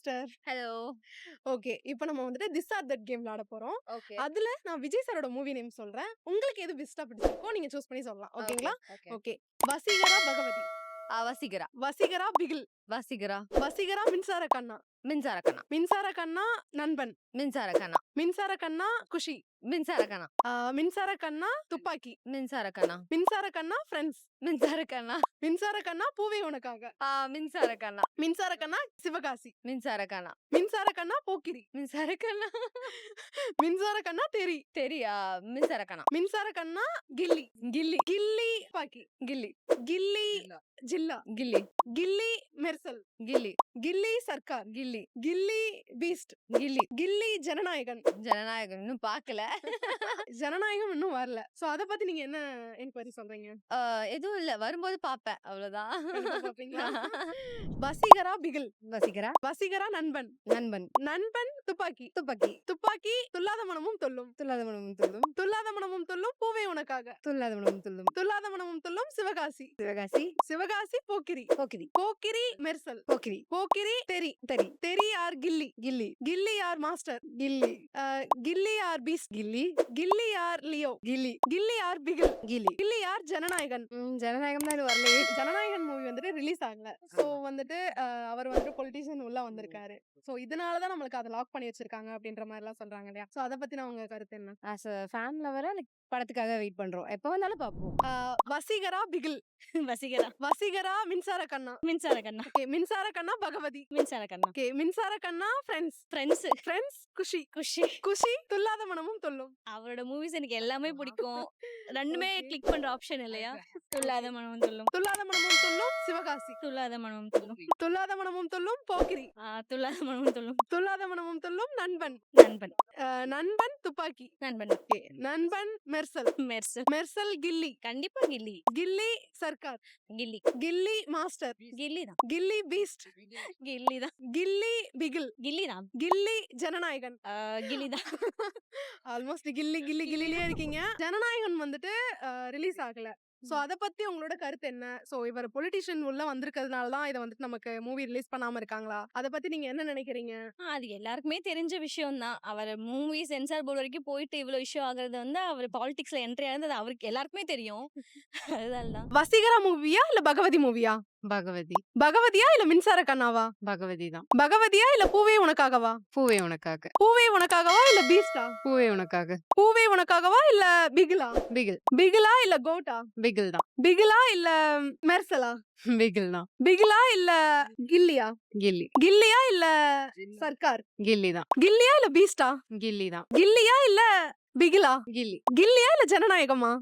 Sister. Hello. Okay. இப்போ நம்ம வந்துட்டு திஸ் ஆர் தட் கேம் விளையாட போறோம். ஓகே. அதுல நான் விஜய் சாரோட மூவி நேம் சொல்றேன். உங்களுக்கு எது பெஸ்ட்டா பிடிச்சிருக்கோ நீங்க சூஸ் பண்ணி சொல்லலாம். ஓகேங்களா? ஓகே. ஓகே. வசீகரா பகவதி. வசீகரா. வசீகரா பிகில். வசீகரா. வசீகரா மின்சார கண்ணா. மின்சார கண்ணா. மின்சார கண்ணா நண்பன். மின்சார கண்ணா. மின்சார கண்ணா குஷி. மின்சார கண்ணா. மின்சார கண்ணா துப்பாக்கி. மின்சார கண்ணா. மின்சார கண்ணா ஃப்ரெண்ட்ஸ். மின்சார கண்ணா. மின்சார கண்ணா பூவே உனக்காக. மின்சார கண்ணா. மின்சார கண்ணா சிவகாசி. மின்சார கண்ணா. மின்சார கண்ணா போக்கிரி. மின்சார கண்ணா. மின்சார கண்ணா தெரி. தெரியா. மின்சார கண்ணா. மின்சார கண்ணா கில்லி. கில்லி. கில்லி துப்பாக்கி. கில்லி. கில்லி ஜில்லா. கில்லி. கில்லி மெர்சல். கில்லி. கில்லி சர்க்கார். கில்லி. கில்லி பீஸ்ட். கில்லி. கில்லி ஜனநாயகன். ஜனநாயகம் இன்னும் பார்க்கல. ஜனநாயகம் இன்னும் வரல. சோ அத பத்தி நீங்க என்ன என்கொயரி சொல்றீங்க? எதுவும் இல்ல, வரும்போது பாப்பேன், அவ்வளவுதான். கண்டிப்பா பாப்பீங்களா? வசீகரா பிகில். வசீகரா. வசீகரா நண்பன். நண்பன். நண்பன் துப்பாக்கி. துப்பாக்கி. துப்பாக்கி துல்லாத மனமும் துள்ளும். துல்லாத மனமும் துள்ளும். துல்லாத மனமும் துள்ளும் பூவே உனக்காக. துல்லாத மனமும் துள்ளும். துல்லாத மனமும் துள்ளும் சிவகாசி. சிவகாசி. சிவகாசி போக்கிரி. போக்கிரி. போக்கிரி மெர்சல். போக்கிரி. போக்கிரி தெரி. தெரி. தெரி ஆர் கில்லி. கில்லி. கில்லி ஆர் மாஸ்டர். கில்லி. கில்லி ஆர் பீஸ்ட். கில்லி. கில்லி ஆர் லியோ. கில்லி. கில்லி ஆர் பிகில். கில்லி. கில்லி ஆர் ஜனநாயகன். ஜனநாயகம் தான் இது வரலையே. ஜனநாயகன் மூவி வந்துட்டு ரிலீஸ் ஆகல. சோ வந்துட்டு அவர் வந்துட்டு பொலிட்டிஷியன் உள்ள வந்திருக்காரு. சோ இதனாலதான் நம்மளுக்கு அதை லாக் பண்ணி வச்சிருக்காங்க அப்படின்ற மாதிரி எல்லாம் சொல்றாங்க இல்லையா? சோ அத பத்தி உங்க கருத்து என்ன? ஆஸ் அ ஃபேன் லவரா படத்துக்காக வெயிட் பண்றோம். எப்ப வந்தாலும் பாப்போம். வசீகரா பிகில். வசீகரா. வசீகரா மின்சார கண்ணா. மின்சார கண்ணா. ஓகே. மின்சார கண்ணா பகவதி. மின்சார கண்ணா. ஓகே. மின்சார கண்ணா ஃப்ரெண்ட்ஸ். ஃப்ரெண்ட்ஸ். ஃப்ரெண்ட்ஸ் குஷி. குஷி. குஷி துல்லாத மனமும் துள்ளும். அவரோட மூவிஸ் எனக்கு எல்லாமே பிடிக்கும். ரெண்டுமே Okay. கிளிக் பண்ற ஆப்ஷன் இல்லையா? துல்லாத மனமும் துள்ளும். துல்லாத மனமும் துள்ளும் சிவகாசி. துல்லாத மனமும் துள்ளும். துல்லாத மனமும் துள்ளும் போக்கிரி. துல்லாத மனமும் துள்ளும். துல்லாத மனமும் துள்ளும் நண்பன். நண்பன். நண்பன் துப்பாக்கி. நண்பன். ஓகே. நண்பன் மெர்சல். மெர்சல். மெர்சல் கில்லி. கண்டிப்பா கில்லி. கில்லி சர்க்கார். கில்லி. கில்லி மாஸ்டர். கில்லி தான். கில்லி பீஸ்ட். கில்லி தான். கில்லி பிகில். கில்லி தான். கில்லி ஜனநாயகன். கில்லி தான். ஆல்மோஸ்ட் கில்லி கில்லி கில்லிலே இருக்கீங்க. ஜனநாயகன் வந்துட்டு ரிலீஸ் ஆகல. சோ அத பத்தி உங்களோட கருத்து என்ன? சோ இவர் பொலிட்டிஷியன் உள்ள வந்திருக்கிறதுனால தான் இத வந்துட்டு நமக்கு மூவி ரிலீஸ் பண்ணாம இருக்காங்களா? அத பத்தி நீங்க என்ன நினைக்கிறீங்க? அது எல்லாருக்குமே தெரிஞ்ச விஷயம் தான். அவர் மூவி சென்சார் போர்டு வரைக்கும் போயிட்டு இவ்வளவு இஷ்யூ ஆகுறது வந்து அவர் பாலிடிக்ஸ்ல என்ட்ரி ஆனது அவருக்கு எல்லாருக்குமே தெரியும். அதுதான். வசீகரா மூவியா இல்ல பகவதி மூவியா? பகவதி. பகவதியா இல்ல மின்சார கண்ணாவா? பகவதி தான். பகவதியா இல்ல பூவே உனக்காகவா? பூவே உனக்காக. பூவே உனக்காகவா இல்ல பீஸ்டா? பூவே உனக்காக. பூவே உனக்காகவா இல்ல பிகிலா? பிகில். பிகிலா இல்ல கோட்டா? பிகில் தான். பிகிலா இல்ல மெர்சலா? பிகில் தான். பிகிலா இல்ல கில்லியா? கில்லி. கில்லியா இல்ல சர்க்கார்? கில்லி தான். கில்லியா இல்ல பீஸ்டா? கில்லி தான். கில்லியா இல்ல பிகிலா? கில்லி. கில்லியா இல்ல ஜனநாயகமா?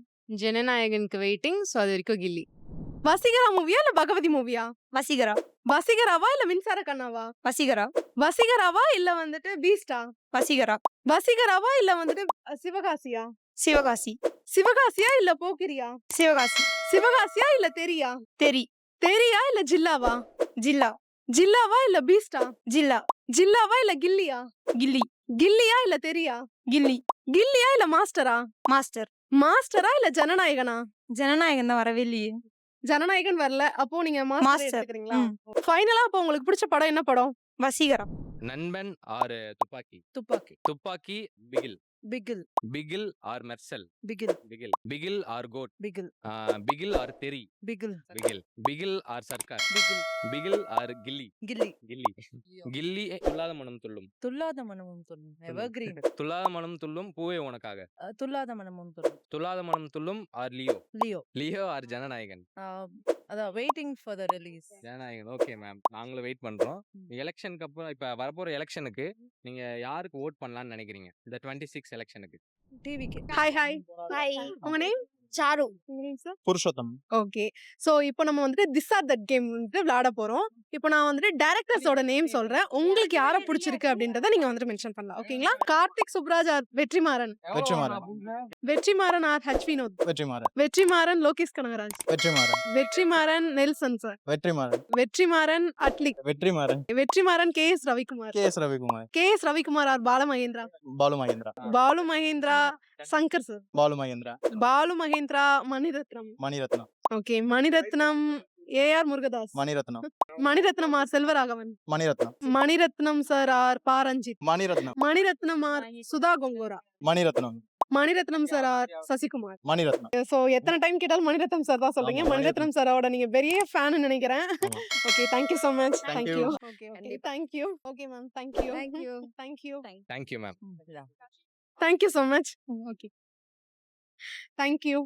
ஜனநாயகனுக்கு வெயிட்டிங். சோ அது வரைக்கும் கில்லி. வசீகரா மூவியா இல்ல பகவதி மூவியா? வசீகரா. வசீகராவா இல்ல மின்சார கண்ணாவா? வசீகரா. வசீகராவா இல்ல வந்துட்டு பீஸ்டா? வசீகரா. வசீகராவா இல்ல வந்துட்டு சிவகாசியா? சிவகாசி. சிவகாசியா இல்ல போக்கிரியா? சிவகாசி. சிவகாசியா இல்ல தெரியா? தெரி. தெரியா இல்ல ஜில்லாவா? ஜில்லா. ஜில்லாவா இல்ல பீஸ்டா? ஜில்லா. ஜில்லாவா இல்ல கில்லியா? கில்லி. கில்லியா இல்ல தெரியா? கில்லி. கில்லியா இல்ல மாஸ்டரா? மாஸ்டர். மாஸ்டரா இல்ல ஜனநாயகனா? ஜனநாயகன் தான் வரவே இல்லையே. ஜனநாயகன் வரல. அப்போ நீங்க மாஸ்டர் மாஸ்டர். எடுத்துக்கிறீங்களா? ஃபைனலா அப்போ உங்களுக்கு பிடிச்ச படம் என்ன படம்? வசீகரா. நண்பன் R Thuppakki. Thuppakki. Thuppakki Bigil. Bigil. Bigil or Mersal. Bigil. Bigil. Bigil or GOAT. Bigil. Bigil or Theri. Bigil. Bigil. Bigil or Sarkar. Bigil. Bigil or Ghilli. Ghilli. Ghilli. Ghilli துல்லாத மனம் துள்ளும். துல்லாத மனமும் துள்ளும். எவர்கிரீன். துல்லாத மனம் துள்ளும் பூவே உனக்காக. துல்லாத மனமும் துள்ளும். துல்லாத மனம் துள்ளும் or Leo. Leo. Leo or Jananayagan. அதான் waiting for the release. Jananayagan. Okay ma'am, நாங்களும் வெயிட் பண்றோம். எலெக்ஷனுக்கு அப்புறம் இப்ப வரப்போற எலெக்ஷனுக்கு நீங்க யாருக்கு ஓட் பண்ணலாம்னு நினைக்கிறீங்க? இந்த 26 எலெக்ஷனுக்கு. டிவிக்கு. Hi hi. ஹாய். உங்க நேம்? சாரு. உங்க name sir? Purushottam. Okay. So இப்போ நம்ம வந்துட்டு திஸ் ஆர் தட் கேம் வந்துட்டு விளையாட போறோம். இப்போ நான் வந்துட்டு டைரக்டர்ஸோட நேம் சொல்றேன். உங்களுக்கு யாரை பிடிச்சிருக்கு அப்படின்றத நீங்க வந்துட்டு மென்ஷன் பண்ணலாம். ஓகேங்களா? Karthik Subbaraj or Vetrimaaran? Vetrimaaran. Vetrimaaran or H Vinoth? Vetrimaaran. Vetrimaaran Lokesh Kanagaraj? Vetrimaaran. Vetrimaaran Nelson sir? Vetrimaaran. Vetrimaaran அட்லிக்? Vetrimaaran. Vetrimaaran K S Ravikumar? KS Ravikumar. K S Ravikumar or Balu Mahendra? Balu Mahendra. Balu Mahendra Shankar sir? Balu Mahendra. Balu Mahendra Mani Ratnam? Mani Ratnam. Okay. Mani Ratnam AR Murugadoss, Mani Ratnam. Mani Ratnam or Selvaraghavan, Mani Ratnam. Mani Ratnam sir or Pa Ranjith, Mani Ratnam. Mani Ratnam or Sudha Kongara, Mani Ratnam. Mani Ratnam sir R Sasikumar. Mani Ratnam. So எத்தனை டைம் கேட்டாலும் மணிரத்னம் சார் தான் சொல்றீங்க. ஆமா, மணிரத்னம் சாரோட நீங்க பெரிய ஃபேன் நினைக்கிறேன். ஆமா. Okay, thank you so much. Thank thank you. you. Okay, okay, கண்டிப்பா. Thank you. Okay ma'am, thank you. Thank you. Thank you. Thank you ma'am. Thank you so much. Okay, thank you.